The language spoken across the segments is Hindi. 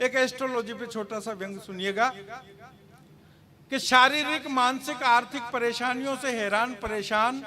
एक एस्ट्रोलॉजी पे छोटा सा व्यंग सुनिएगा कि शारीरिक, मानसिक, आर्थिक परेशानियों से हैरान परेशान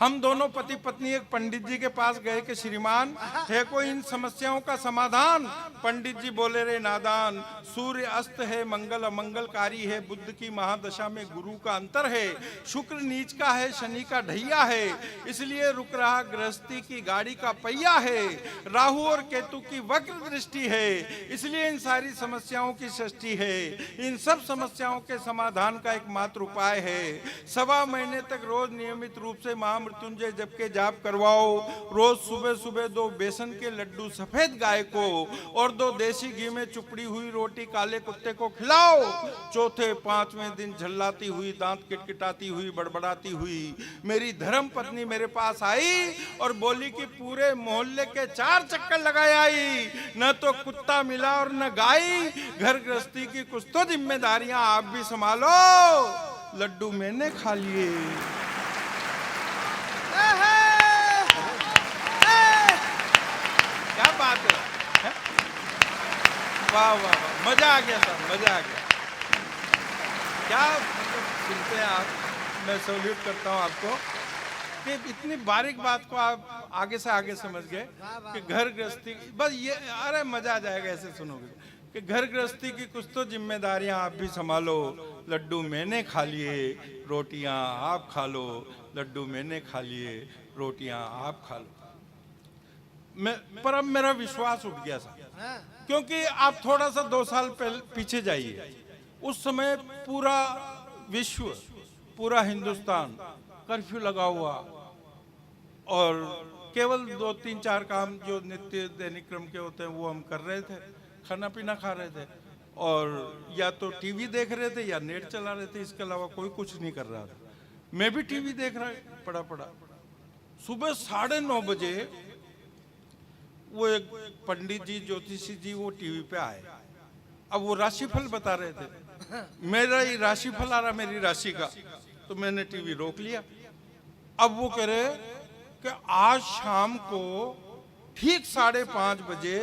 हम दोनों पति पत्नी एक पंडित जी के पास गए कि श्रीमान है कोई इन समस्याओं का समाधान। पंडित जी बोले, रे नादान, सूर्य अस्त है, मंगल अमंगलकारी है, बुध की महादशा में गुरु का अंतर है, शुक्र नीच का है, शनि का ढैया है, इसलिए रुक रहा गृहस्थी की गाड़ी का पहिया है, राहु और केतु की वक्र दृष्टि है, इसलिए इन सारी समस्याओं की सृष्टि है। इन सब समस्याओं के समाधान का एकमात्र उपाय है, 1.25 महीने तक रोज नियमित रूप से महामृत्युंजय जप के जाप करवाओ। रोज सुबह सुबह 2 बेसन के लड्डू सफेद गाय को और 2 देसी घी में चुपड़ी हुई रोटी काले कुत्ते को खिलाओ। चौथे 5वें दिन झल्लाती हुई, दांत किटकिटाती हुई, बड़बड़ाती हुई मेरी धर्म पत्नी मेरे पास आई और बोली कि पूरे मोहल्ले के 4 चक्कर लगाए आई, न तो कुत्ता मिला और न गाय। घर गृहस्थी की कुछ तो जिम्मेदारियां आप भी संभालो, लड्डू मैंने खा लिए। क्या बात है? वाह वाह वाह, मजा आ गया सर, मजा आ गया। क्या सुनते हैं आप, मैं सैल्यूट करता हूं आपको कि इतनी बारीक बात को आप आगे से आगे समझ गए कि घर गृहस्थी, बस ये, अरे मजा आ जाएगा ऐसे सुनोगे कि घर गृहस्थी की कुछ तो जिम्मेदारियां आप भी संभालो, लड्डू मैंने खा लिए, रोटियां आप खा लो, लड्डू मैंने खा लिए, रोटियां आप खा लो। पर अब मेरा विश्वास उठ गया था, क्योंकि आप थोड़ा सा 2 साल पीछे जाइए, उस समय पूरा विश्व, पूरा हिंदुस्तान कर्फ्यू लगा हुआ और केवल 2-3-4 काम जो नित्य दैनिक क्रम के होते हैं वो हम कर रहे थे, खाना पीना खा रहे थे और या तो टीवी देख रहे थे या नेट चला रहे थे, इसके अलावा कोई कुछ नहीं कर रहा था। मैं भी टीवी देख रहा पड़ा। सुबह 9:30 बजे वो एक पंडित जी, ज्योतिषी जी, वो टीवी पे आए। अब वो राशिफल बता रहे थे, मेरा ही राशिफल आ रहा मेरी राशि का, तो मैंने टीवी रोक लिया। अब वो कह रहे कि आज शाम को ठीक 5:30 बजे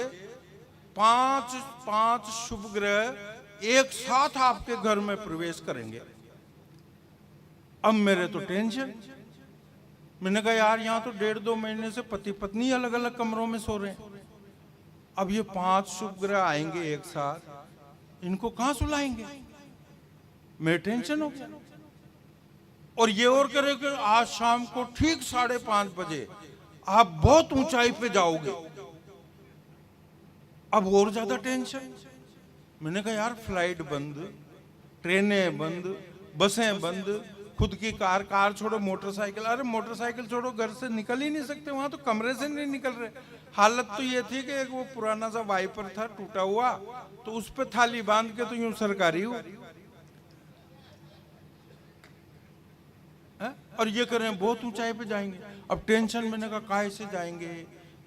5 शुभ ग्रह एक साथ आपके घर में प्रवेश करेंगे। अब मेरे तो टेंशन, मैंने कहा यार यहाँ तो 1.5-2 महीने से पति पत्नी अलग अलग कमरों में सो रहे हैं, अब ये 5 शुभ ग्रह आएंगे एक साथ, इनको कहां सुलाएंगे? मैं टेंशन हो गया। और ये और करे कि आज शाम को ठीक 5:30 बजे आप बहुत ऊंचाई पे जाओगे। अब और ज्यादा टेंशन। मैंने कहा यार फ्लाइट बंद, ट्रेनें बंद, बसें बंद, खुद की कार छोड़ो, मोटरसाइकिल, अरे मोटरसाइकिल छोड़ो, घर से निकल ही नहीं सकते, वहां तो कमरे से नहीं निकल रहे। हालत तो ये थी कि एक वो पुराना सा वाइपर था टूटा हुआ, तो उस पे थाली बांध के तो यूं सरकारी हो। और ये कर रहे हैं बहुत ऊंचाई पे जाएंगे। अब टेंशन, मैंने कहा काहे से जाएंगे,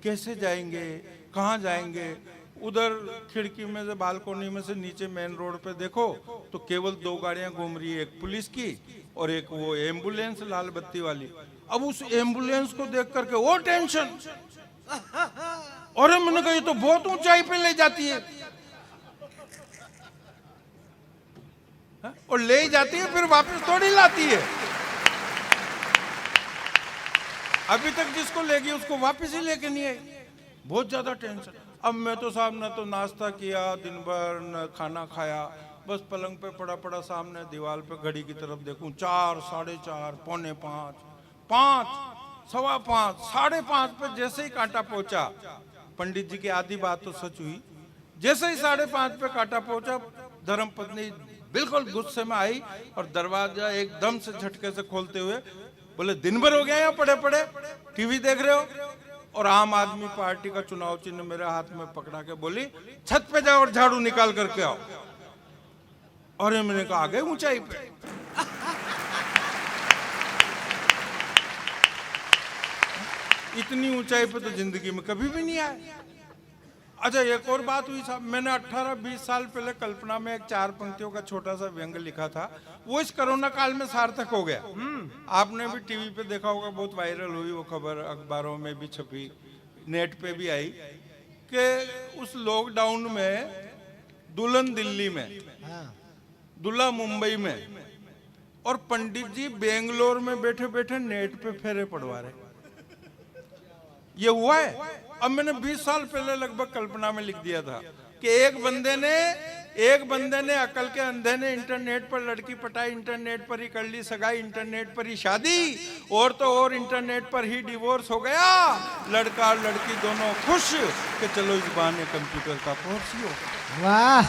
कैसे जाएंगे, कहाँ जाएंगे? उधर खिड़की में से, बालकोनी में से नीचे मेन रोड पे देखो तो केवल 2 गाड़ियां घूम रही है, एक पुलिस की और एक वो एम्बुलेंस लाल बत्ती वाली। अब उस एम्बुलेंस को देख करके वो टेंशन, और मैंने कहा ये तो बहुत ऊंचाई पे ले जाती है, और ले जाती है फिर वापस थोड़ी लाती है। अभी तक जिसको लेगी उसको वापस ही लेके नहीं आई। बहुत ज्यादा टेंशन। अब मैं तो साहब न तो नाश्ता किया दिन भर, न खाना खाया, बस पलंग पे पड़ा सामने दीवार पे घड़ी की तरफ देखूं, 4, 4:30, 4:45, 5, 5:15, 5:30 पे जैसे ही कांटा पहुंचा, पंडित जी की आधी बात तो सच हुई, जैसे ही 5:30 पे कांटा पहुंचा, धर्म पत्नी बिल्कुल गुस्से में आई और दरवाजा एकदम से झटके से खोलते हुए बोले, दिन भर हो गया यहाँ पड़े टीवी देख रहे हो? और आम आदमी पार्टी का चुनाव चिन्ह मेरे हाथ में पकड़ा के बोली, छत पे जाओ और झाड़ू निकाल करके आओ। और मैंने कहा आ गए ऊंचाई पे। इतनी ऊंचाई पे तो जिंदगी में कभी भी नहीं आया। अच्छा एक और बात हुई साहब, मैंने 18-20 साल पहले कल्पना में एक 4 पंक्तियों का छोटा सा व्यंग लिखा था, वो इस कोरोना काल में सार्थक हो गया। आपने भी टीवी पे देखा होगा, बहुत वायरल हुई वो खबर, अखबारों में भी छपी, नेट पे भी आई कि उस लॉकडाउन में दुल्हन दिल्ली में, हाँ। दूल्हा मुंबई में, और पंडित जी बेंगलोर में बैठे बैठे नेट पे फेरे पड़वा रहे। ये हुआ है। अब मैंने 20 साल पहले लगभग कल्पना में लिख दिया था कि एक बंदे ने अकल के अंधे ने इंटरनेट पर लड़की पटाई, इंटरनेट पर ही कर ली सगाई, इंटरनेट पर ही शादी, और तो और इंटरनेट पर ही डिवोर्स हो गया। लड़का और लड़की दोनों खुश कि चलो इस बहाने कंप्यूटर का कोर्स ही हो। वाह